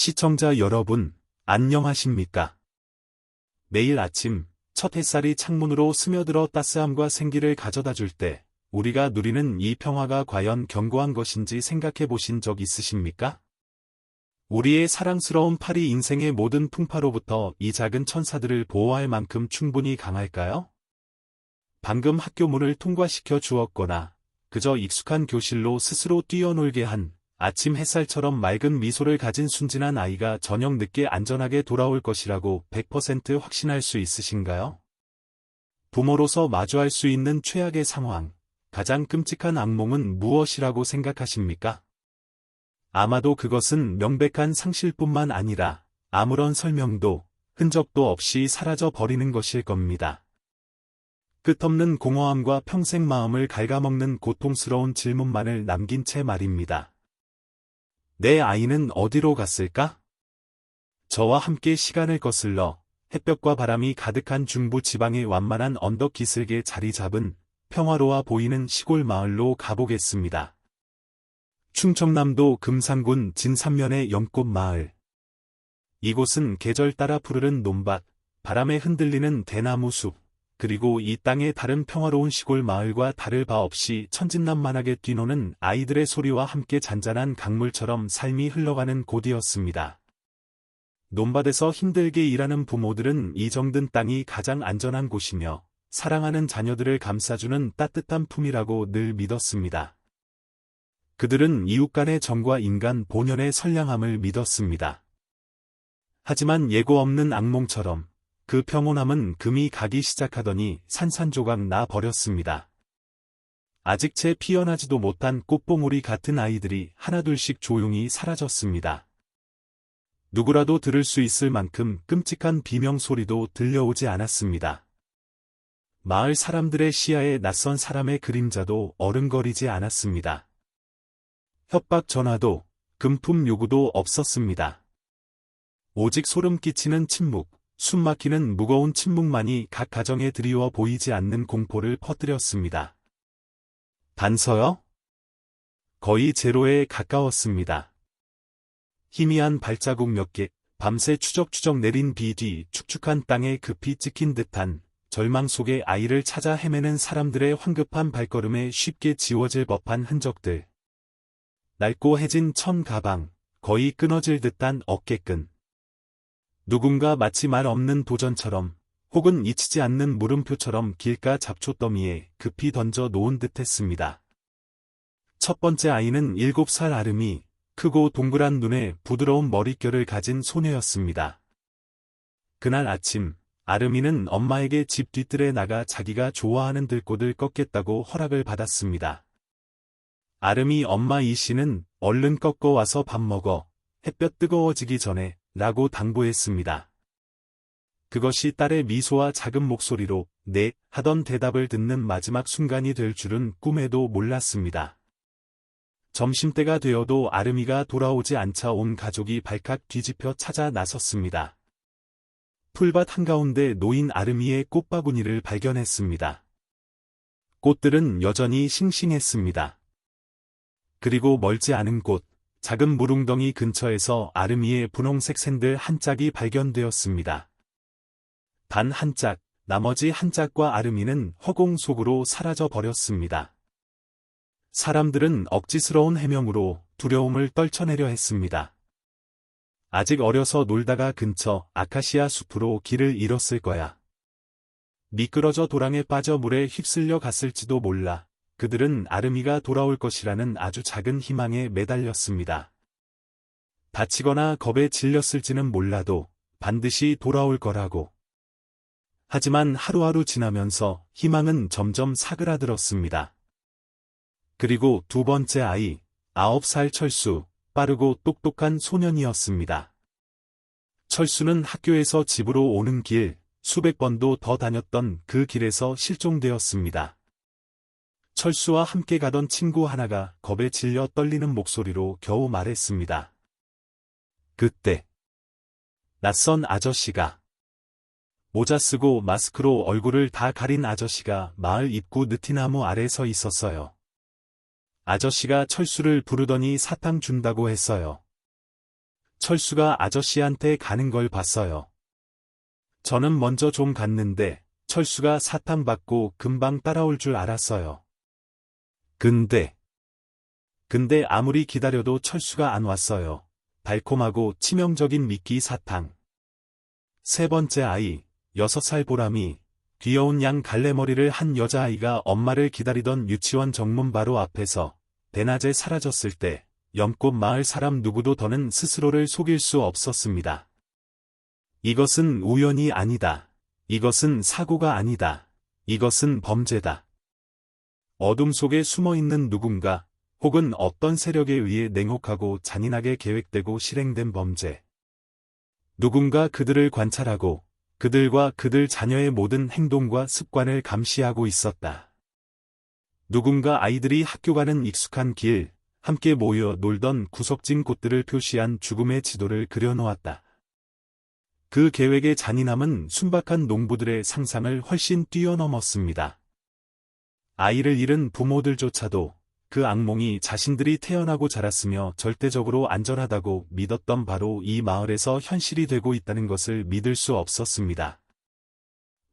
시청자 여러분, 안녕하십니까? 매일 아침 첫 햇살이 창문으로 스며들어 따스함과 생기를 가져다 줄 때 우리가 누리는 이 평화가 과연 견고한 것인지 생각해 보신 적 있으십니까? 우리의 사랑스러운 팔이 인생의 모든 풍파로부터 이 작은 천사들을 보호할 만큼 충분히 강할까요? 방금 학교 문을 통과시켜 주었거나 그저 익숙한 교실로 스스로 뛰어놀게 한 아침 햇살처럼 맑은 미소를 가진 순진한 아이가 저녁 늦게 안전하게 돌아올 것이라고 100% 확신할 수 있으신가요? 부모로서 마주할 수 있는 최악의 상황, 가장 끔찍한 악몽은 무엇이라고 생각하십니까? 아마도 그것은 명백한 상실뿐만 아니라 아무런 설명도, 흔적도 없이 사라져 버리는 것일 겁니다. 끝없는 공허함과 평생 마음을 갉아먹는 고통스러운 질문만을 남긴 채 말입니다. 내 아이는 어디로 갔을까? 저와 함께 시간을 거슬러 햇볕과 바람이 가득한 중부 지방의 완만한 언덕 기슭에 자리 잡은 평화로워 보이는 시골 마을로 가보겠습니다. 충청남도 금산군 진산면의 연꽃 마을. 이곳은 계절 따라 푸르른 논밭, 바람에 흔들리는 대나무 숲, 그리고 이 땅의 다른 평화로운 시골 마을과 다를 바 없이 천진난만하게 뛰노는 아이들의 소리와 함께 잔잔한 강물처럼 삶이 흘러가는 곳이었습니다. 논밭에서 힘들게 일하는 부모들은 이 정든 땅이 가장 안전한 곳이며 사랑하는 자녀들을 감싸주는 따뜻한 품이라고 늘 믿었습니다. 그들은 이웃 간의 정과 인간 본연의 선량함을 믿었습니다. 하지만 예고 없는 악몽처럼 그 평온함은 금이 가기 시작하더니 산산조각 나 버렸습니다. 아직 채 피어나지도 못한 꽃봉오리 같은 아이들이 하나둘씩 조용히 사라졌습니다. 누구라도 들을 수 있을 만큼 끔찍한 비명소리도 들려오지 않았습니다. 마을 사람들의 시야에 낯선 사람의 그림자도 어른거리지 않았습니다. 협박 전화도, 금품 요구도 없었습니다. 오직 소름 끼치는 침묵, 숨막히는 무거운 침묵만이 각 가정에 드리워 보이지 않는 공포를 퍼뜨렸습니다. 단서요? 거의 제로에 가까웠습니다. 희미한 발자국 몇 개, 밤새 추적추적 내린 비 뒤 축축한 땅에 급히 찍힌 듯한 절망 속에 아이를 찾아 헤매는 사람들의 황급한 발걸음에 쉽게 지워질 법한 흔적들. 낡고 해진 천 가방, 거의 끊어질 듯한 어깨끈. 누군가 마치 말 없는 도전처럼 혹은 잊히지 않는 물음표처럼 길가 잡초 더미에 급히 던져 놓은 듯했습니다. 첫 번째 아이는 7살 아름이, 크고 동그란 눈에 부드러운 머릿결을 가진 소녀였습니다. 그날 아침, 아름이는 엄마에게 집 뒤뜰에 나가 자기가 좋아하는 들꽃을 꺾겠다고 허락을 받았습니다. 아름이 엄마 이씨는 얼른 꺾어 와서 밥 먹어, 햇볕 뜨거워지기 전에 라고 당부했습니다. 그것이 딸의 미소와 작은 목소리로 네 하던 대답을 듣는 마지막 순간이 될 줄은 꿈에도 몰랐습니다. 점심때가 되어도 아름이가 돌아오지 않자 온 가족이 발칵 뒤집혀 찾아 나섰습니다. 풀밭 한가운데 놓인 아름이의 꽃바구니를 발견했습니다. 꽃들은 여전히 싱싱했습니다. 그리고 멀지 않은 곳, 작은 물웅덩이 근처에서 아름이의 분홍색 샌들 한 짝이 발견되었습니다. 단 한 짝, 나머지 한 짝과 아름이는 허공 속으로 사라져 버렸습니다. 사람들은 억지스러운 해명으로 두려움을 떨쳐내려 했습니다. 아직 어려서 놀다가 근처 아카시아 숲으로 길을 잃었을 거야. 미끄러져 도랑에 빠져 물에 휩쓸려 갔을지도 몰라. 그들은 아름이가 돌아올 것이라는 아주 작은 희망에 매달렸습니다. 다치거나 겁에 질렸을지는 몰라도 반드시 돌아올 거라고. 하지만 하루하루 지나면서 희망은 점점 사그라들었습니다. 그리고 두 번째 아이, 9살 철수, 빠르고 똑똑한 소년이었습니다. 철수는 학교에서 집으로 오는 길, 수백 번도 더 다녔던 그 길에서 실종되었습니다. 철수와 함께 가던 친구 하나가 겁에 질려 떨리는 목소리로 겨우 말했습니다. 그때 낯선 아저씨가, 모자 쓰고 마스크로 얼굴을 다 가린 아저씨가 마을 입구 느티나무 아래 서 있었어요. 아저씨가 철수를 부르더니 사탕 준다고 했어요. 철수가 아저씨한테 가는 걸 봤어요. 저는 먼저 좀 갔는데 철수가 사탕 받고 금방 따라올 줄 알았어요. 근데 아무리 기다려도 철수가 안 왔어요. 달콤하고 치명적인 미끼 사탕. 세 번째 아이, 6살 보람이, 귀여운 양 갈래머리를 한 여자아이가 엄마를 기다리던 유치원 정문 바로 앞에서 대낮에 사라졌을 때 연꽃 마을 사람 누구도 더는 스스로를 속일 수 없었습니다. 이것은 우연이 아니다. 이것은 사고가 아니다. 이것은 범죄다. 어둠 속에 숨어있는 누군가, 혹은 어떤 세력에 의해 냉혹하고 잔인하게 계획되고 실행된 범죄. 누군가 그들을 관찰하고 그들과 그들 자녀의 모든 행동과 습관을 감시하고 있었다. 누군가 아이들이 학교 가는 익숙한 길, 함께 모여 놀던 구석진 곳들을 표시한 죽음의 지도를 그려놓았다. 그 계획의 잔인함은 순박한 농부들의 상상을 훨씬 뛰어넘었습니다. 아이를 잃은 부모들조차도 그 악몽이 자신들이 태어나고 자랐으며 절대적으로 안전하다고 믿었던 바로 이 마을에서 현실이 되고 있다는 것을 믿을 수 없었습니다.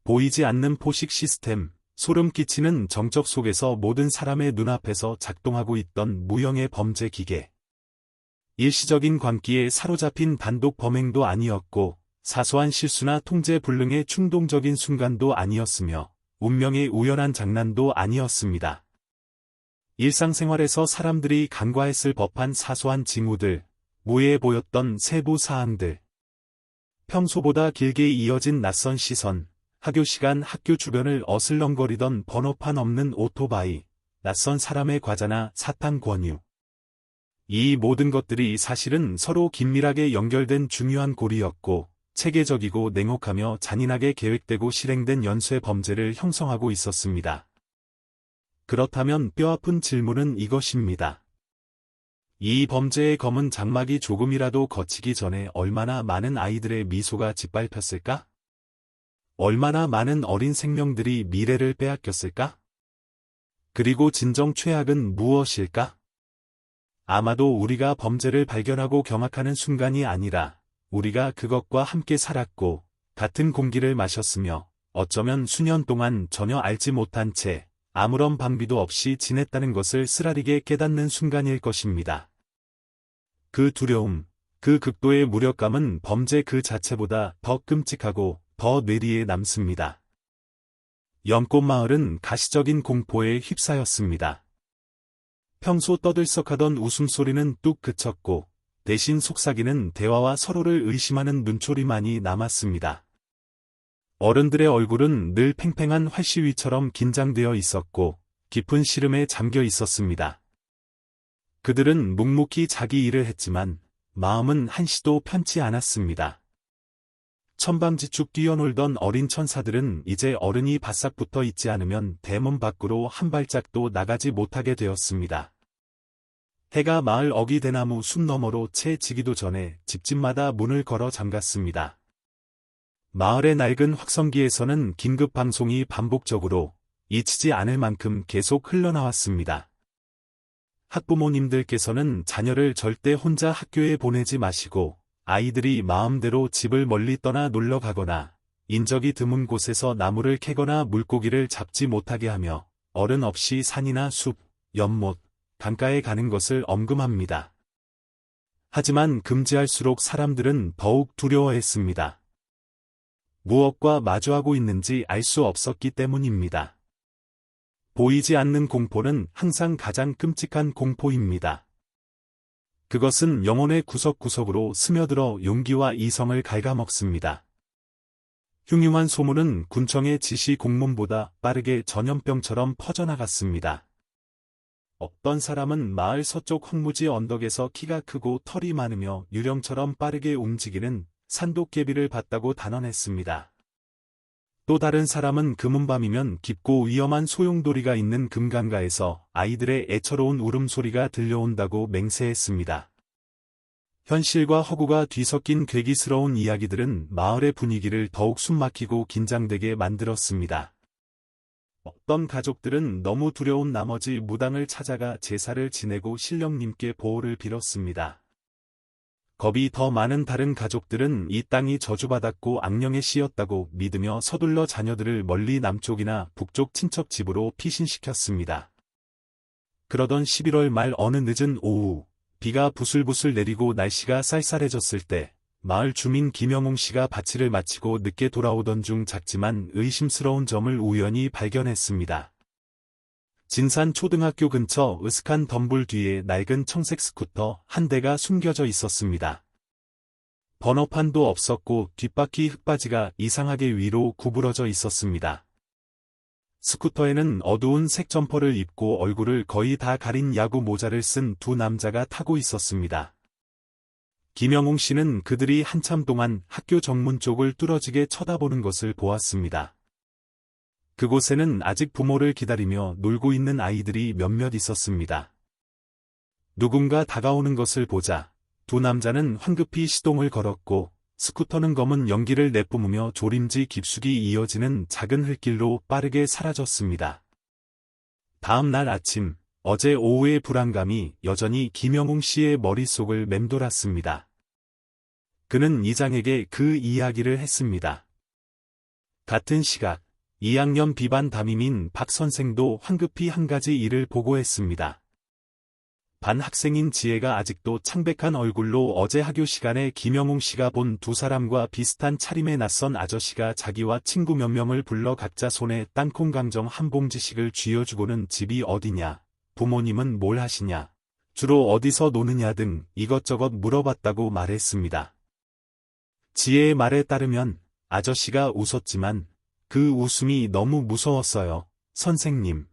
보이지 않는 포식 시스템, 소름 끼치는 정적 속에서 모든 사람의 눈앞에서 작동하고 있던 무형의 범죄 기계. 일시적인 광기에 사로잡힌 단독 범행도 아니었고, 사소한 실수나 통제 불능의 충동적인 순간도 아니었으며, 운명의 우연한 장난도 아니었습니다. 일상생활에서 사람들이 간과했을 법한 사소한 징후들, 무해해 보였던 세부 사항들. 평소보다 길게 이어진 낯선 시선, 학교 시간 학교 주변을 어슬렁거리던 번호판 없는 오토바이, 낯선 사람의 과자나 사탕 권유. 이 모든 것들이 사실은 서로 긴밀하게 연결된 중요한 고리였고, 체계적이고 냉혹하며 잔인하게 계획되고 실행된 연쇄 범죄를 형성하고 있었습니다. 그렇다면 뼈아픈 질문은 이것입니다. 이 범죄의 검은 장막이 조금이라도 걷히기 전에 얼마나 많은 아이들의 미소가 짓밟혔을까? 얼마나 많은 어린 생명들이 미래를 빼앗겼을까? 그리고 진정 최악은 무엇일까? 아마도 우리가 범죄를 발견하고 경악하는 순간이 아니라 우리가 그것과 함께 살았고 같은 공기를 마셨으며 어쩌면 수년 동안 전혀 알지 못한 채 아무런 방비도 없이 지냈다는 것을 쓰라리게 깨닫는 순간일 것입니다. 그 두려움, 그 극도의 무력감은 범죄 그 자체보다 더 끔찍하고 더 뇌리에 남습니다. 연꽃마을은 가시적인 공포에 휩싸였습니다. 평소 떠들썩하던 웃음소리는 뚝 그쳤고 대신 속삭이는 대화와 서로를 의심하는 눈초리만이 남았습니다. 어른들의 얼굴은 늘 팽팽한 활시위처럼 긴장되어 있었고 깊은 시름에 잠겨 있었습니다. 그들은 묵묵히 자기 일을 했지만 마음은 한시도 편치 않았습니다. 천방지축 뛰어놀던 어린 천사들은 이제 어른이 바싹 붙어 있지 않으면 대문 밖으로 한 발짝도 나가지 못하게 되었습니다. 해가 마을 어기대나무 숲 너머로 채 지기도 전에 집집마다 문을 걸어 잠갔습니다. 마을의 낡은 확성기에서는 긴급 방송이 반복적으로 잊히지 않을 만큼 계속 흘러나왔습니다. 학부모님들께서는 자녀를 절대 혼자 학교에 보내지 마시고 아이들이 마음대로 집을 멀리 떠나 놀러 가거나 인적이 드문 곳에서 나무를 캐거나 물고기를 잡지 못하게 하며 어른 없이 산이나 숲, 연못, 강가에 가는 것을 엄금합니다. 하지만 금지할수록 사람들은 더욱 두려워했습니다. 무엇과 마주하고 있는지 알 수 없었기 때문입니다. 보이지 않는 공포는 항상 가장 끔찍한 공포입니다. 그것은 영혼의 구석구석으로 스며들어 용기와 이성을 갉아먹습니다. 흉흉한 소문은 군청의 지시 공문보다 빠르게 전염병처럼 퍼져나갔습니다. 어떤 사람은 마을 서쪽 황무지 언덕에서 키가 크고 털이 많으며 유령처럼 빠르게 움직이는 산도깨비를 봤다고 단언했습니다. 또 다른 사람은 금은밤이면 깊고 위험한 소용돌이가 있는 금강가에서 아이들의 애처로운 울음소리가 들려온다고 맹세했습니다. 현실과 허구가 뒤섞인 괴기스러운 이야기들은 마을의 분위기를 더욱 숨막히고 긴장되게 만들었습니다. 어떤 가족들은 너무 두려운 나머지 무당을 찾아가 제사를 지내고 신령님께 보호를 빌었습니다. 겁이 더 많은 다른 가족들은 이 땅이 저주받았고 악령에 씌였다고 믿으며 서둘러 자녀들을 멀리 남쪽이나 북쪽 친척 집으로 피신시켰습니다. 그러던 11월 말 어느 늦은 오후, 비가 부슬부슬 내리고 날씨가 쌀쌀해졌을 때 마을 주민 김영웅 씨가 밭일을 마치고 늦게 돌아오던 중 작지만 의심스러운 점을 우연히 발견했습니다. 진산 초등학교 근처 으슥한 덤불 뒤에 낡은 청색 스쿠터 한 대가 숨겨져 있었습니다. 번호판도 없었고 뒷바퀴 흙바지가 이상하게 위로 구부러져 있었습니다. 스쿠터에는 어두운 색 점퍼를 입고 얼굴을 거의 다 가린 야구 모자를 쓴 두 남자가 타고 있었습니다. 김영웅 씨는 그들이 한참 동안 학교 정문 쪽을 뚫어지게 쳐다보는 것을 보았습니다. 그곳에는 아직 부모를 기다리며 놀고 있는 아이들이 몇몇 있었습니다. 누군가 다가오는 것을 보자 두 남자는 황급히 시동을 걸었고 스쿠터는 검은 연기를 내뿜으며 조림지 깊숙이 이어지는 작은 흙길로 빠르게 사라졌습니다. 다음 날 아침, 어제 오후의 불안감이 여전히 김영웅 씨의 머릿속을 맴돌았습니다. 그는 이장에게 그 이야기를 했습니다. 같은 시각, 2학년 B반 담임인 박 선생도 황급히 한 가지 일을 보고했습니다. 반 학생인 지혜가 아직도 창백한 얼굴로 어제 학교 시간에 김영웅 씨가 본 두 사람과 비슷한 차림의 낯선 아저씨가 자기와 친구 몇 명을 불러 각자 손에 땅콩 강정 한 봉지씩을 쥐어주고는 집이 어디냐, 부모님은 뭘 하시냐, 주로 어디서 노느냐 등 이것저것 물어봤다고 말했습니다. 지혜의 말에 따르면 아저씨가 웃었지만 그 웃음이 너무 무서웠어요. 선생님.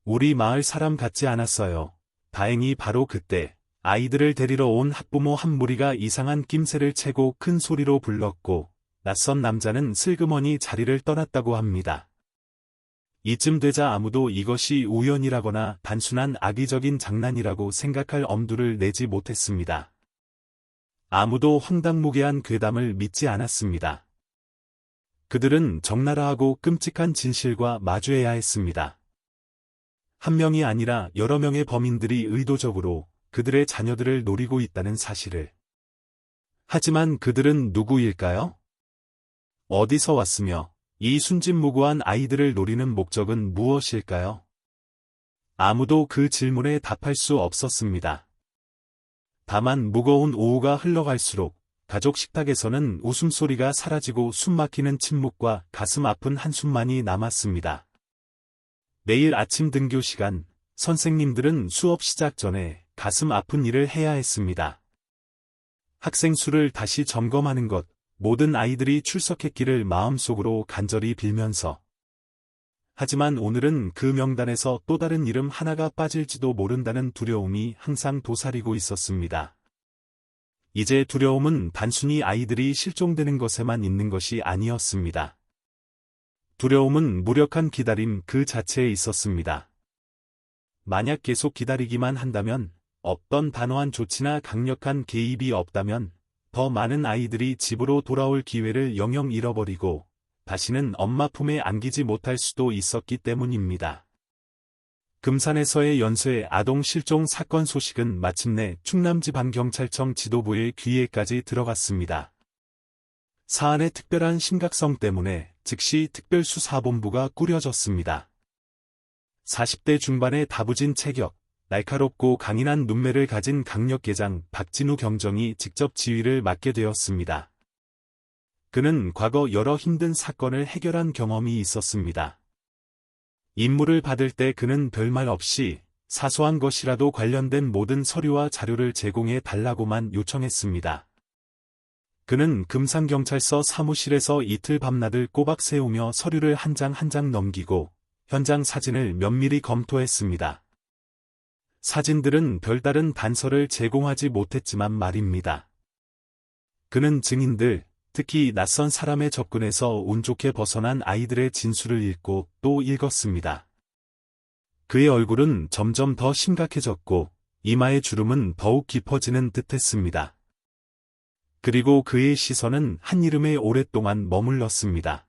우리 마을 사람 같지 않았어요. 다행히 바로 그때 아이들을 데리러 온 학부모 한 무리가 이상한 낌새를 채고 큰 소리로 불렀고 낯선 남자는 슬그머니 자리를 떠났다고 합니다. 이쯤 되자 아무도 이것이 우연이라거나 단순한 악의적인 장난이라고 생각할 엄두를 내지 못했습니다. 아무도 황당무계한 괴담을 믿지 않았습니다. 그들은 적나라하고 끔찍한 진실과 마주해야 했습니다. 한 명이 아니라 여러 명의 범인들이 의도적으로 그들의 자녀들을 노리고 있다는 사실을. 하지만 그들은 누구일까요? 어디서 왔으며 이 순진무구한 아이들을 노리는 목적은 무엇일까요? 아무도 그 질문에 답할 수 없었습니다. 다만 무거운 오후가 흘러갈수록 가족 식탁에서는 웃음소리가 사라지고 숨막히는 침묵과 가슴 아픈 한숨만이 남았습니다. 내일 아침 등교 시간, 선생님들은 수업 시작 전에 가슴 아픈 일을 해야 했습니다. 학생 수를 다시 점검하는 것, 모든 아이들이 출석했기를 마음속으로 간절히 빌면서. 하지만 오늘은 그 명단에서 또 다른 이름 하나가 빠질지도 모른다는 두려움이 항상 도사리고 있었습니다. 이제 두려움은 단순히 아이들이 실종되는 것에만 있는 것이 아니었습니다. 두려움은 무력한 기다림 그 자체에 있었습니다. 만약 계속 기다리기만 한다면, 없던 단호한 조치나 강력한 개입이 없다면, 더 많은 아이들이 집으로 돌아올 기회를 영영 잃어버리고, 다시는 엄마 품에 안기지 못할 수도 있었기 때문입니다. 금산에서의 연쇄 아동 실종 사건 소식은 마침내 충남지방경찰청 지도부의 귀에까지 들어갔습니다. 사안의 특별한 심각성 때문에 즉시 특별수사본부가 꾸려졌습니다. 40대 중반의 다부진 체격, 날카롭고 강인한 눈매를 가진 강력계장 박진우 경정이 직접 지휘를 맡게 되었습니다. 그는 과거 여러 힘든 사건을 해결한 경험이 있었습니다. 임무를 받을 때 그는 별말 없이 사소한 것이라도 관련된 모든 서류와 자료를 제공해 달라고만 요청했습니다. 그는 금산경찰서 사무실에서 이틀 밤낮을 꼬박 세우며 서류를 한 장 한 장 넘기고 현장 사진을 면밀히 검토했습니다. 사진들은 별다른 단서를 제공하지 못했지만 말입니다. 그는 증인들, 특히 낯선 사람의 접근에서 운 좋게 벗어난 아이들의 진술을 읽고 또 읽었습니다. 그의 얼굴은 점점 더 심각해졌고 이마의 주름은 더욱 깊어지는 듯했습니다. 그리고 그의 시선은 한 이름에 오랫동안 머물렀습니다.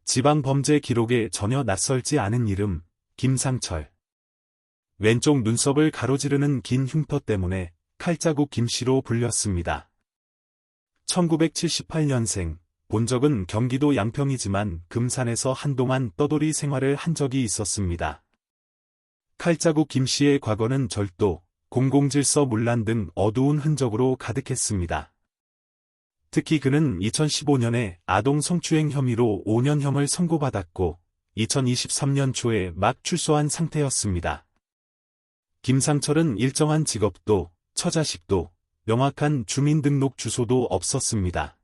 지방범죄 기록에 전혀 낯설지 않은 이름, 김상철. 왼쪽 눈썹을 가로지르는 긴 흉터 때문에 칼자국 김씨로 불렸습니다. 1978년생, 본적은 경기도 양평이지만 금산에서 한동안 떠돌이 생활을 한 적이 있었습니다. 칼자국 김씨의 과거는 절도, 공공질서 문란 등 어두운 흔적으로 가득했습니다. 특히 그는 2015년에 아동 성추행 혐의로 5년형을 선고받았고 2023년 초에 막 출소한 상태였습니다. 김상철은 일정한 직업도, 처자식도, 명확한 주민등록 주소도 없었습니다.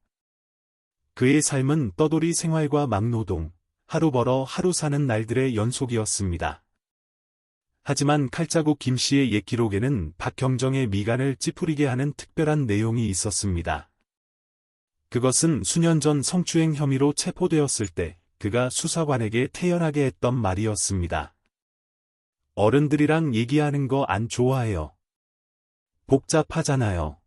그의 삶은 떠돌이 생활과 막노동, 하루 벌어 하루 사는 날들의 연속이었습니다. 하지만 칼자국 김씨의 옛 기록에는 박경정의 미간을 찌푸리게 하는 특별한 내용이 있었습니다. 그것은 수년 전 성추행 혐의로 체포되었을 때 그가 수사관에게 태연하게 했던 말이었습니다. 어른들이랑 얘기하는 거 안 좋아해요. 복잡하잖아요.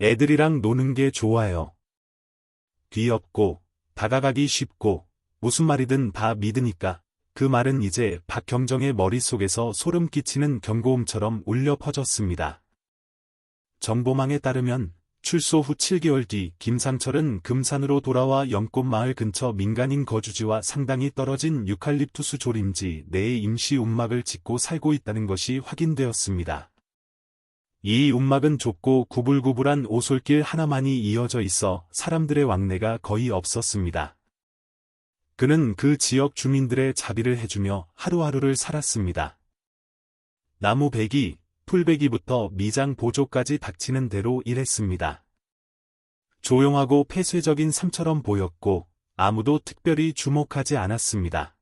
애들이랑 노는 게 좋아요. 귀엽고, 다가가기 쉽고, 무슨 말이든 다 믿으니까. 그 말은 이제 박경정의 머릿속에서 소름 끼치는 경고음처럼 울려 퍼졌습니다. 정보망에 따르면 출소 후 7개월 뒤 김상철은 금산으로 돌아와 연꽃마을 근처 민간인 거주지와 상당히 떨어진 유칼립투스 조림지 내에 임시 움막을 짓고 살고 있다는 것이 확인되었습니다. 이 움막은 좁고 구불구불한 오솔길 하나만이 이어져 있어 사람들의 왕래가 거의 없었습니다. 그는 그 지역 주민들의 자비를 해주며 하루하루를 살았습니다. 나무 베기, 풀베기부터 미장 보조까지 닥치는 대로 일했습니다. 조용하고 폐쇄적인 삶처럼 보였고 아무도 특별히 주목하지 않았습니다.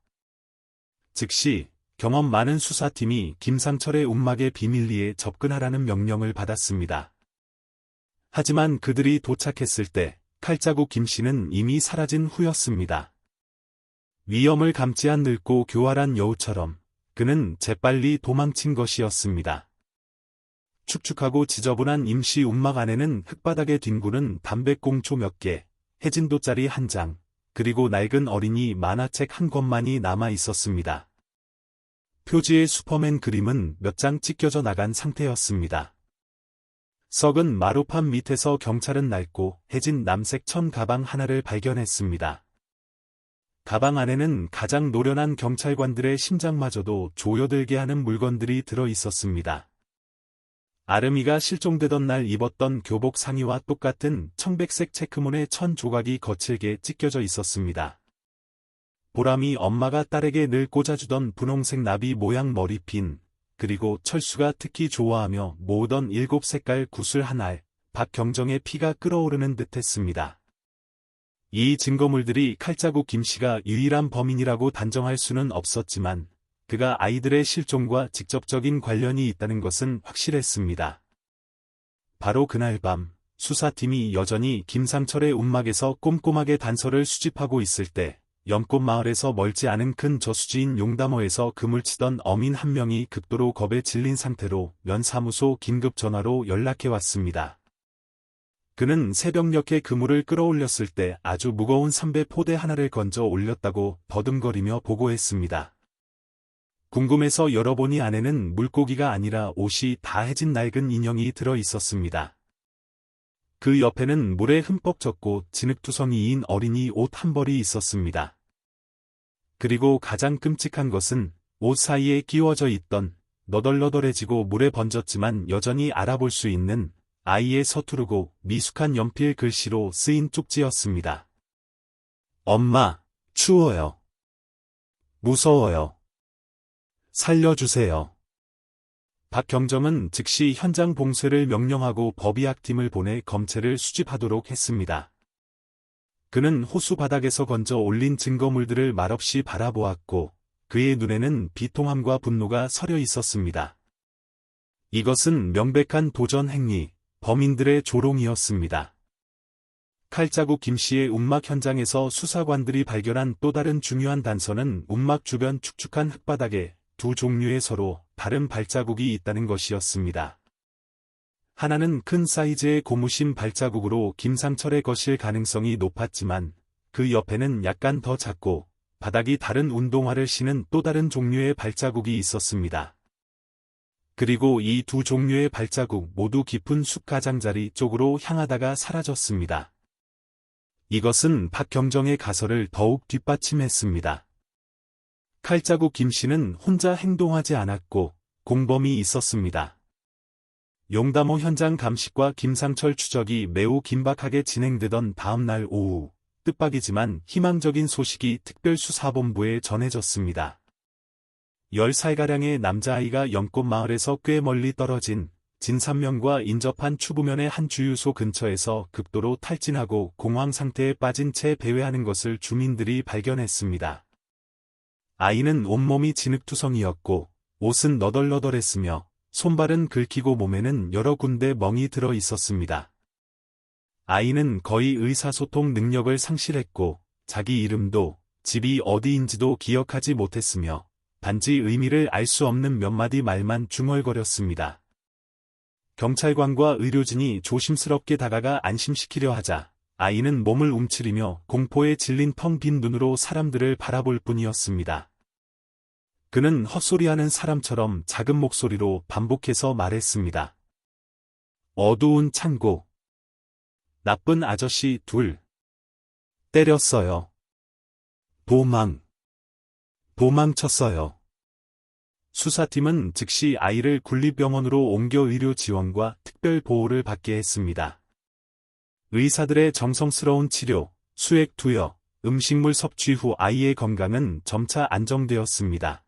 즉시 경험 많은 수사팀이 김상철의 움막의 비밀리에 접근하라는 명령을 받았습니다. 하지만 그들이 도착했을 때 칼자국 김씨는 이미 사라진 후였습니다. 위험을 감지 않 늙고 교활한 여우처럼 그는 재빨리 도망친 것이었습니다. 축축하고 지저분한 임시 움막 안에는 흙바닥에 뒹구는 담배꽁초 몇 개, 해진도짜리 한 장, 그리고 낡은 어린이 만화책 한 권만이 남아 있었습니다. 표지의 슈퍼맨 그림은 몇 장 찢겨져 나간 상태였습니다. 썩은 마루판 밑에서 경찰은 낡고 해진 남색 천 가방 하나를 발견했습니다. 가방 안에는 가장 노련한 경찰관들의 심장마저도 조여들게 하는 물건들이 들어 있었습니다. 아름이가 실종되던 날 입었던 교복 상의와 똑같은 청백색 체크문의 천 조각이 거칠게 찢겨져 있었습니다. 보람이 엄마가 딸에게 늘 꽂아주던 분홍색 나비 모양 머리핀, 그리고 철수가 특히 좋아하며 모으던 7색깔 구슬 한 알, 박경정의 피가 끓어오르는 듯했습니다. 이 증거물들이 칼자국 김씨가 유일한 범인이라고 단정할 수는 없었지만 그가 아이들의 실종과 직접적인 관련이 있다는 것은 확실했습니다. 바로 그날 밤 수사팀이 여전히 김상철의 움막에서 꼼꼼하게 단서를 수집하고 있을 때 연꽃마을에서 멀지 않은 큰 저수지인 용담어에서 그물 치던 어민 한 명이 극도로 겁에 질린 상태로 면사무소 긴급 전화로 연락해 왔습니다. 그는 새벽녘에 그물을 끌어올렸을 때 아주 무거운 삼배 포대 하나를 건져 올렸다고 버둥거리며 보고했습니다. 궁금해서 열어보니 안에는 물고기가 아니라 옷이 다 해진 낡은 인형이 들어 있었습니다. 그 옆에는 물에 흠뻑 젖고 진흙투성이인 어린이 옷 한 벌이 있었습니다. 그리고 가장 끔찍한 것은 옷 사이에 끼워져 있던 너덜너덜해지고 물에 번졌지만 여전히 알아볼 수 있는 아이의 서투르고 미숙한 연필 글씨로 쓰인 쪽지였습니다. 엄마, 추워요. 무서워요. 살려주세요. 박경정은 즉시 현장 봉쇄를 명령하고 법의학팀을 보내 검체를 수집하도록 했습니다. 그는 호수 바닥에서 건져 올린 증거물들을 말없이 바라보았고 그의 눈에는 비통함과 분노가 서려 있었습니다. 이것은 명백한 도전 행위, 범인들의 조롱이었습니다. 칼자국 김씨의 움막 현장에서 수사관들이 발견한 또 다른 중요한 단서는 움막 주변 축축한 흙바닥에 두 종류의 서로 다른 발자국이 있다는 것이었습니다. 하나는 큰 사이즈의 고무신 발자국으로 김상철의 것일 가능성이 높았지만 그 옆에는 약간 더 작고 바닥이 다른 운동화를 신은 또 다른 종류의 발자국이 있었습니다. 그리고 이 두 종류의 발자국 모두 깊은 숲 가장자리 쪽으로 향하다가 사라졌습니다. 이것은 박경정의 가설을 더욱 뒷받침했습니다. 칼자국 김씨는 혼자 행동하지 않았고 공범이 있었습니다. 용담호 현장 감식과 김상철 추적이 매우 긴박하게 진행되던 다음날 오후, 뜻밖이지만 희망적인 소식이 특별수사본부에 전해졌습니다. 10살가량의 남자아이가 연꽃마을에서 꽤 멀리 떨어진 진산면과 인접한 추부면의 한 주유소 근처에서 극도로 탈진하고 공황 상태에 빠진 채 배회하는 것을 주민들이 발견했습니다. 아이는 온몸이 진흙투성이었고 옷은 너덜너덜했으며 손발은 긁히고 몸에는 여러 군데 멍이 들어 있었습니다. 아이는 거의 의사소통 능력을 상실했고 자기 이름도 집이 어디인지도 기억하지 못했으며 단지 의미를 알 수 없는 몇 마디 말만 중얼거렸습니다. 경찰관과 의료진이 조심스럽게 다가가 안심시키려 하자 아이는 몸을 움츠리며 공포에 질린 텅 빈 눈으로 사람들을 바라볼 뿐이었습니다. 그는 헛소리하는 사람처럼 작은 목소리로 반복해서 말했습니다. 어두운 창고. 나쁜 아저씨 둘. 때렸어요. 도망쳤어요. 수사팀은 즉시 아이를 군립병원으로 옮겨 의료 지원과 특별 보호를 받게 했습니다. 의사들의 정성스러운 치료, 수액 투여, 음식물 섭취 후 아이의 건강은 점차 안정되었습니다.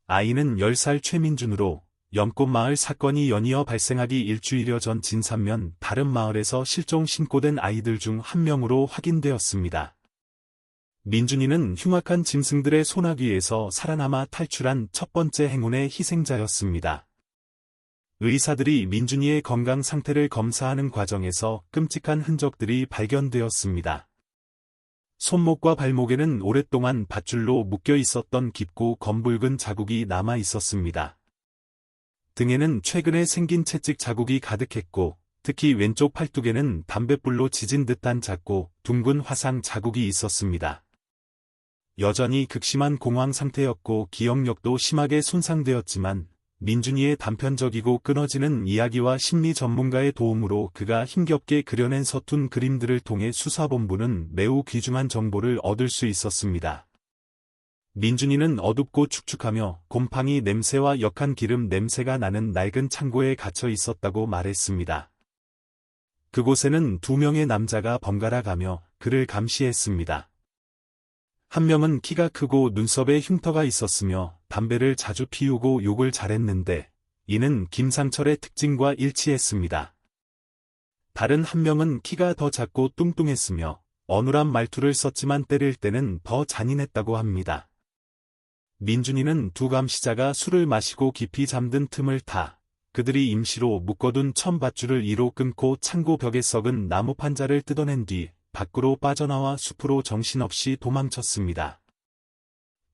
아이는 10살 최민준으로 연꽃마을 사건이 연이어 발생하기 일주일여 전 진산면 다른 마을에서 실종 신고된 아이들 중 한 명으로 확인되었습니다. 민준이는 흉악한 짐승들의 소나기에서 살아남아 탈출한 첫 번째 행운의 희생자였습니다. 의사들이 민준이의 건강 상태를 검사하는 과정에서 끔찍한 흔적들이 발견되었습니다. 손목과 발목에는 오랫동안 밧줄로 묶여 있었던 깊고 검붉은 자국이 남아 있었습니다. 등에는 최근에 생긴 채찍 자국이 가득했고, 특히 왼쪽 팔뚝에는 담뱃불로 지진 듯한 작고 둥근 화상 자국이 있었습니다. 여전히 극심한 공황 상태였고 기억력도 심하게 손상되었지만 민준이의 단편적이고 끊어지는 이야기와 심리 전문가의 도움으로 그가 힘겹게 그려낸 서툰 그림들을 통해 수사본부는 매우 귀중한 정보를 얻을 수 있었습니다. 민준이는 어둡고 축축하며 곰팡이 냄새와 역한 기름 냄새가 나는 낡은 창고에 갇혀 있었다고 말했습니다. 그곳에는 2명의 남자가 번갈아 가며 그를 감시했습니다. 한 명은 키가 크고 눈썹에 흉터가 있었으며 담배를 자주 피우고 욕을 잘했는데 이는 김상철의 특징과 일치했습니다. 다른 한 명은 키가 더 작고 뚱뚱했으며 어눌한 말투를 썼지만 때릴 때는 더 잔인했다고 합니다. 민준이는 두 감시자가 술을 마시고 깊이 잠든 틈을 타 그들이 임시로 묶어둔 천밧줄을 이로 끊고 창고 벽에 썩은 나무 판자를 뜯어낸 뒤 밖으로 빠져나와 숲으로 정신없이 도망쳤습니다.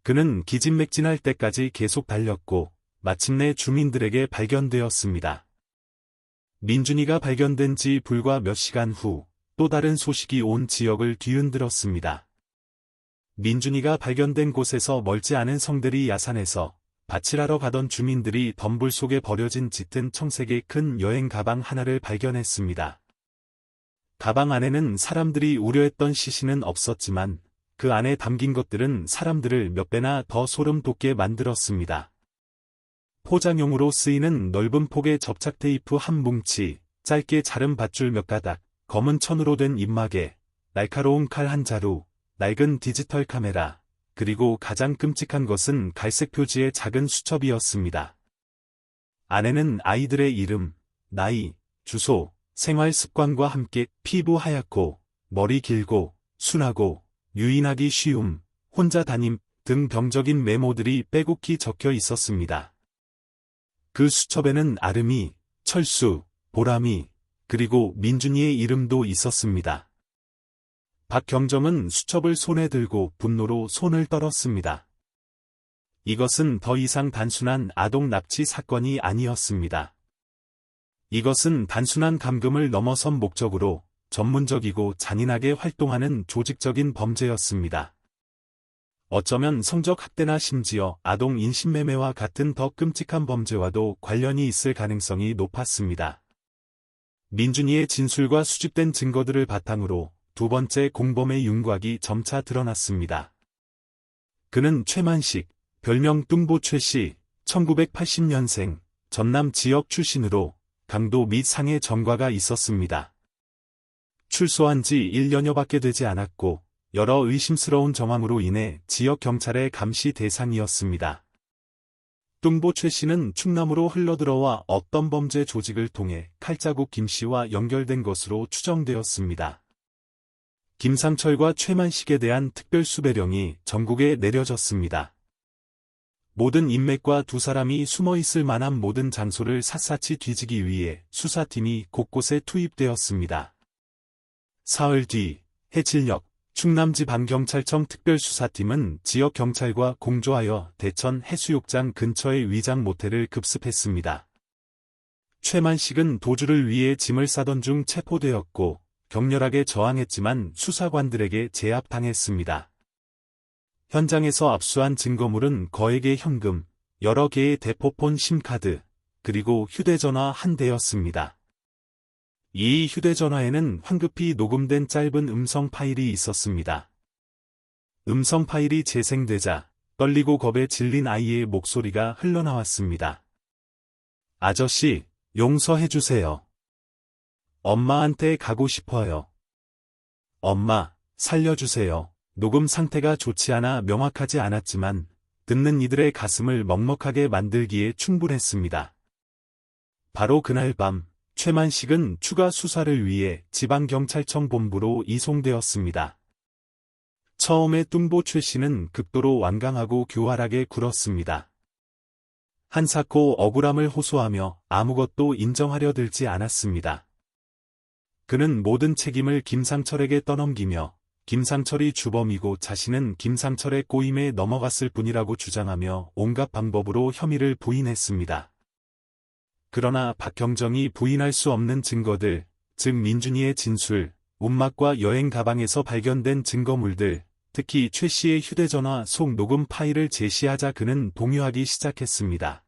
그는 기진맥진할 때까지 계속 달렸고 마침내 주민들에게 발견되었습니다. 민준이가 발견된 지 불과 몇 시간 후 또 다른 소식이 온 지역을 뒤흔들었습니다. 민준이가 발견된 곳에서 멀지 않은 성대리 야산에서 밭일하러 가던 주민들이 덤불 속에 버려진 짙은 청색의 큰 여행 가방 하나를 발견했습니다. 가방 안에는 사람들이 우려했던 시신은 없었지만 그 안에 담긴 것들은 사람들을 몇 배나 더 소름 돋게 만들었습니다. 포장용으로 쓰이는 넓은 폭의 접착 테이프 한 뭉치, 짧게 자른 밧줄 몇 가닥, 검은 천으로 된 입마개, 날카로운 칼 한 자루, 낡은 디지털 카메라, 그리고 가장 끔찍한 것은 갈색 표지의 작은 수첩이었습니다. 안에는 아이들의 이름, 나이, 주소, 생활 습관과 함께 피부 하얗고, 머리 길고, 순하고, 유인하기 쉬움, 혼자 다님 등 병적인 메모들이 빼곡히 적혀 있었습니다. 그 수첩에는 아름이, 철수, 보람이, 그리고 민준이의 이름도 있었습니다. 박경정은 수첩을 손에 들고 분노로 손을 떨었습니다. 이것은 더 이상 단순한 아동 납치 사건이 아니었습니다. 이것은 단순한 감금을 넘어선 목적으로 전문적이고 잔인하게 활동하는 조직적인 범죄였습니다. 어쩌면 성적 학대나 심지어 아동 인신매매와 같은 더 끔찍한 범죄와도 관련이 있을 가능성이 높았습니다. 민준이의 진술과 수집된 증거들을 바탕으로 두 번째 공범의 윤곽이 점차 드러났습니다. 그는 최만식, 별명 뚱보 최씨, 1980년생, 전남 지역 출신으로 강도 및 상해 전과가 있었습니다. 출소한 지 1년여밖에 되지 않았고 여러 의심스러운 정황으로 인해 지역 경찰의 감시 대상이었습니다. 뚱보 최씨는 충남으로 흘러들어와 어떤 범죄 조직을 통해 칼자국 김씨와 연결된 것으로 추정되었습니다. 김상철과 최만식에 대한 특별수배령이 전국에 내려졌습니다. 모든 인맥과 두 사람이 숨어있을 만한 모든 장소를 샅샅이 뒤지기 위해 수사팀이 곳곳에 투입되었습니다. 사흘 뒤 해질녘 충남지방경찰청 특별수사팀은 지역경찰과 공조하여 대천 해수욕장 근처의 위장 모텔을 급습했습니다. 최만식은 도주를 위해 짐을 싸던 중 체포되었고 격렬하게 저항했지만 수사관들에게 제압당했습니다. 현장에서 압수한 증거물은 거액의 현금, 여러 개의 대포폰 심카드, 그리고 휴대전화 한 대였습니다. 이 휴대전화에는 황급히 녹음된 짧은 음성 파일이 있었습니다. 음성 파일이 재생되자 떨리고 겁에 질린 아이의 목소리가 흘러나왔습니다. 아저씨, 용서해주세요. 엄마한테 가고 싶어요. 엄마, 살려주세요. 녹음 상태가 좋지 않아 명확하지 않았지만 듣는 이들의 가슴을 먹먹하게 만들기에 충분했습니다. 바로 그날 밤 최만식은 추가 수사를 위해 지방경찰청 본부로 이송되었습니다. 처음에 뚱보 최씨는 극도로 완강하고 교활하게 굴었습니다. 한사코 억울함을 호소하며 아무것도 인정하려 들지 않았습니다. 그는 모든 책임을 김상철에게 떠넘기며 김상철이 주범이고 자신은 김상철의 꼬임에 넘어갔을 뿐이라고 주장하며 온갖 방법으로 혐의를 부인했습니다. 그러나 박형정이 부인할 수 없는 증거들, 즉 민준이의 진술, 움막과 여행 가방에서 발견된 증거물들, 특히 최 씨의 휴대전화 속 녹음 파일을 제시하자 그는 동요하기 시작했습니다.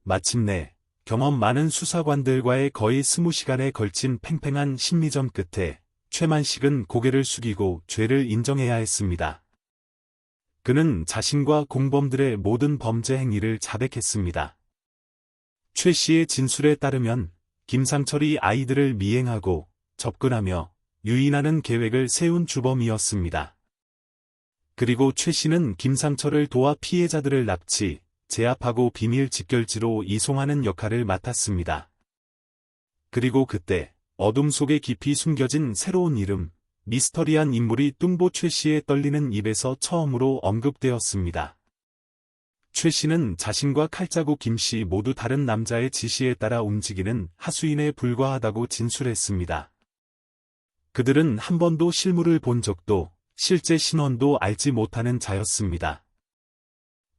마침내 경험 많은 수사관들과의 거의 20시간에 걸친 팽팽한 심리전 끝에 최만식은 고개를 숙이고 죄를 인정해야 했습니다. 그는 자신과 공범들의 모든 범죄 행위를 자백했습니다. 최 씨의 진술에 따르면 김상철이 아이들을 미행하고 접근하며 유인하는 계획을 세운 주범이었습니다. 그리고 최 씨는 김상철을 도와 피해자들을 납치, 제압하고 비밀 집결지로 이송하는 역할을 맡았습니다. 그리고 그때 어둠 속에 깊이 숨겨진 새로운 이름, 미스터리한 인물이 뚱보 최 씨의 떨리는 입에서 처음으로 언급되었습니다. 최 씨는 자신과 칼자국 김씨 모두 다른 남자의 지시에 따라 움직이는 하수인에 불과하다고 진술했습니다. 그들은 한 번도 실물을 본 적도 실제 신원도 알지 못하는 자였습니다.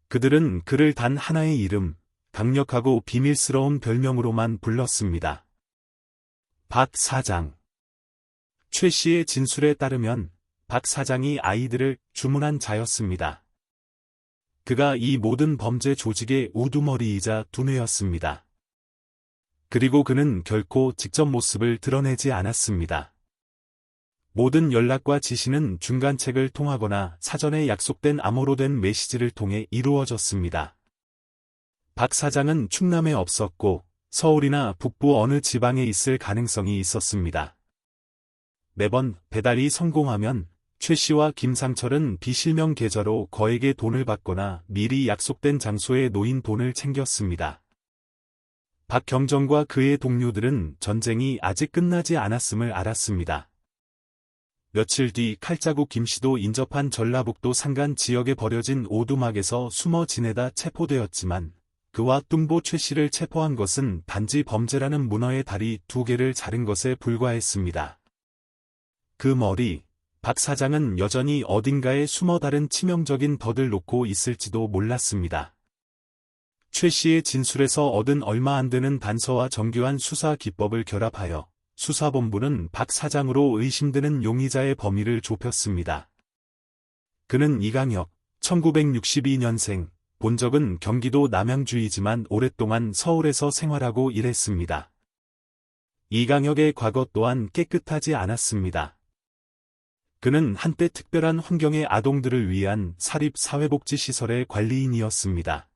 그들은 그를 단 하나의 이름, 강력하고 비밀스러운 별명으로만 불렀습니다. 박 사장. 최 씨의 진술에 따르면 박 사장이 아이들을 주문한 자였습니다. 그가 이 모든 범죄 조직의 우두머리이자 두뇌였습니다. 그리고 그는 결코 직접 모습을 드러내지 않았습니다. 모든 연락과 지시는 중간책을 통하거나 사전에 약속된 암호로 된 메시지를 통해 이루어졌습니다. 박 사장은 충남에 없었고 서울이나 북부 어느 지방에 있을 가능성이 있었습니다. 매번 배달이 성공하면 최 씨와 김상철은 비실명 계좌로 거액의 돈을 받거나 미리 약속된 장소에 놓인 돈을 챙겼습니다. 박경정과 그의 동료들은 전쟁이 아직 끝나지 않았음을 알았습니다. 며칠 뒤 칼자국 김씨도 인접한 전라북도 산간 지역에 버려진 오두막에서 숨어 지내다 체포되었지만 그와 뚱보 최 씨를 체포한 것은 단지 범죄라는 문어의 다리 2개를 자른 것에 불과했습니다. 그 머리, 박 사장은 여전히 어딘가에 숨어 다른 치명적인 덫을 놓고 있을지도 몰랐습니다. 최 씨의 진술에서 얻은 얼마 안 되는 단서와 정교한 수사 기법을 결합하여 수사본부는 박 사장으로 의심되는 용의자의 범위를 좁혔습니다. 그는 이강혁, 1962년생, 본적은 경기도 남양주이지만 오랫동안 서울에서 생활하고 일했습니다. 이강혁의 과거 또한 깨끗하지 않았습니다. 그는 한때 특별한 환경의 아동들을 위한 사립사회복지시설의 관리인이었습니다.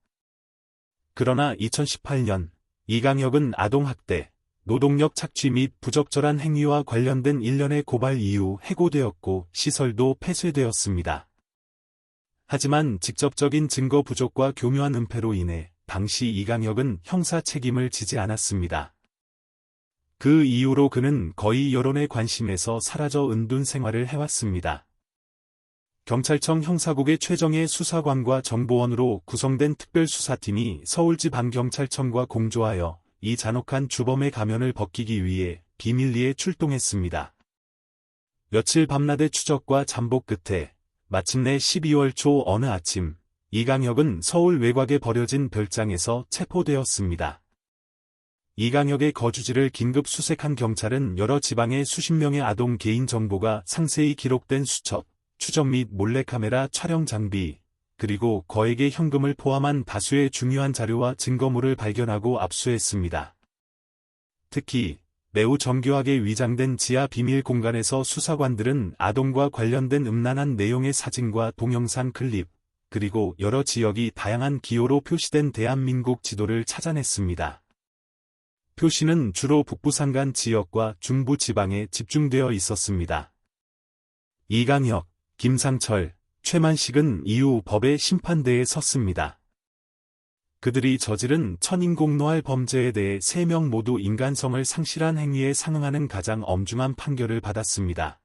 그러나 2018년 이강혁은 아동학대, 노동력 착취 및 부적절한 행위와 관련된 일련의 고발 이후 해고되었고 시설도 폐쇄되었습니다. 하지만 직접적인 증거 부족과 교묘한 은폐로 인해 당시 이강혁은 형사 책임을 지지 않았습니다. 그 이후로 그는 거의 여론의 관심에서 사라져 은둔 생활을 해왔습니다. 경찰청 형사국의 최정예 수사관과 정보원으로 구성된 특별수사팀이 서울지방경찰청과 공조하여 이 잔혹한 주범의 가면을 벗기기 위해 비밀리에 출동했습니다. 며칠 밤낮의 추적과 잠복 끝에 마침내 12월 초 어느 아침, 이강혁은 서울 외곽에 버려진 별장에서 체포되었습니다. 이강혁의 거주지를 긴급 수색한 경찰은 여러 지방의 수십 명의 아동 개인 정보가 상세히 기록된 수첩, 추적 및 몰래카메라 촬영 장비, 그리고 거액의 현금을 포함한 다수의 중요한 자료와 증거물을 발견하고 압수했습니다. 특히 매우 정교하게 위장된 지하 비밀 공간에서 수사관들은 아동과 관련된 음란한 내용의 사진과 동영상 클립, 그리고 여러 지역이 다양한 기호로 표시된 대한민국 지도를 찾아냈습니다. 표시는 주로 북부산간 지역과 중부 지방에 집중되어 있었습니다. 이강혁, 김상철, 최만식은 이후 법의 심판대에 섰습니다. 그들이 저지른 천인공노할 범죄에 대해 3명 모두 인간성을 상실한 행위에 상응하는 가장 엄중한 판결을 받았습니다.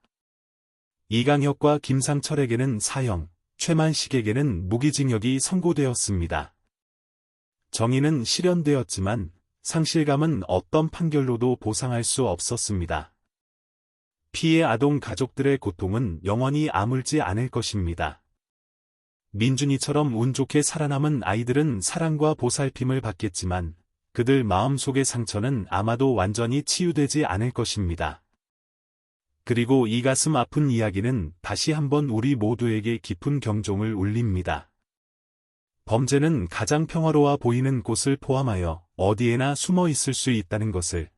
이강혁과 김상철에게는 사형, 최만식에게는 무기징역이 선고되었습니다. 정의는 실현되었지만 상실감은 어떤 판결로도 보상할 수 없었습니다. 피해 아동 가족들의 고통은 영원히 아물지 않을 것입니다. 민준이처럼 운 좋게 살아남은 아이들은 사랑과 보살핌을 받겠지만 그들 마음속의 상처는 아마도 완전히 치유되지 않을 것입니다. 그리고 이 가슴 아픈 이야기는 다시 한번 우리 모두에게 깊은 경종을 울립니다. 범죄는 가장 평화로워 보이는 곳을 포함하여 어디에나 숨어 있을 수 있다는 것을.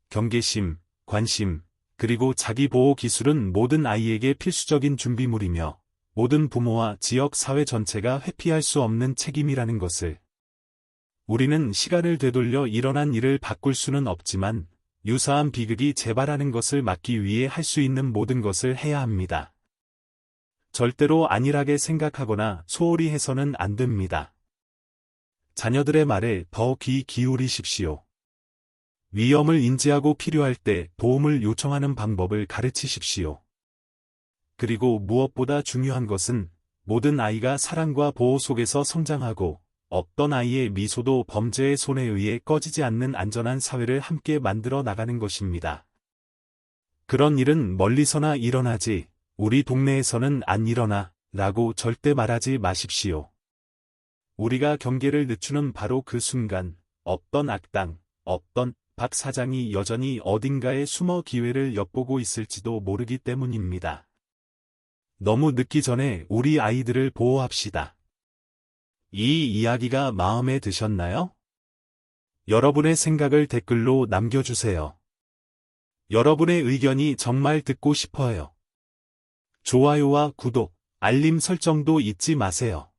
경계심, 관심, 그리고 자기보호 기술은 모든 아이에게 필수적인 준비물이며 모든 부모와 지역 사회 전체가 회피할 수 없는 책임이라는 것을. 우리는 시간을 되돌려 일어난 일을 바꿀 수는 없지만 유사한 비극이 재발하는 것을 막기 위해 할 수 있는 모든 것을 해야 합니다. 절대로 안일하게 생각하거나 소홀히 해서는 안 됩니다. 자녀들의 말에 더 귀 기울이십시오. 위험을 인지하고 필요할 때 도움을 요청하는 방법을 가르치십시오. 그리고 무엇보다 중요한 것은 모든 아이가 사랑과 보호 속에서 성장하고 어떤 아이의 미소도 범죄의 손에 의해 꺼지지 않는 안전한 사회를 함께 만들어 나가는 것입니다. 그런 일은 멀리서나 일어나지, 우리 동네에서는 안 일어나, 라고 절대 말하지 마십시오. 우리가 경계를 늦추는 바로 그 순간, 어떤 악당, 어떤 박 사장이 여전히 어딘가에 숨어 기회를 엿보고 있을지도 모르기 때문입니다. 너무 늦기 전에 우리 아이들을 보호합시다. 이 이야기가 마음에 드셨나요? 여러분의 생각을 댓글로 남겨주세요. 여러분의 의견이 정말 듣고 싶어요. 좋아요와 구독, 알림 설정도 잊지 마세요.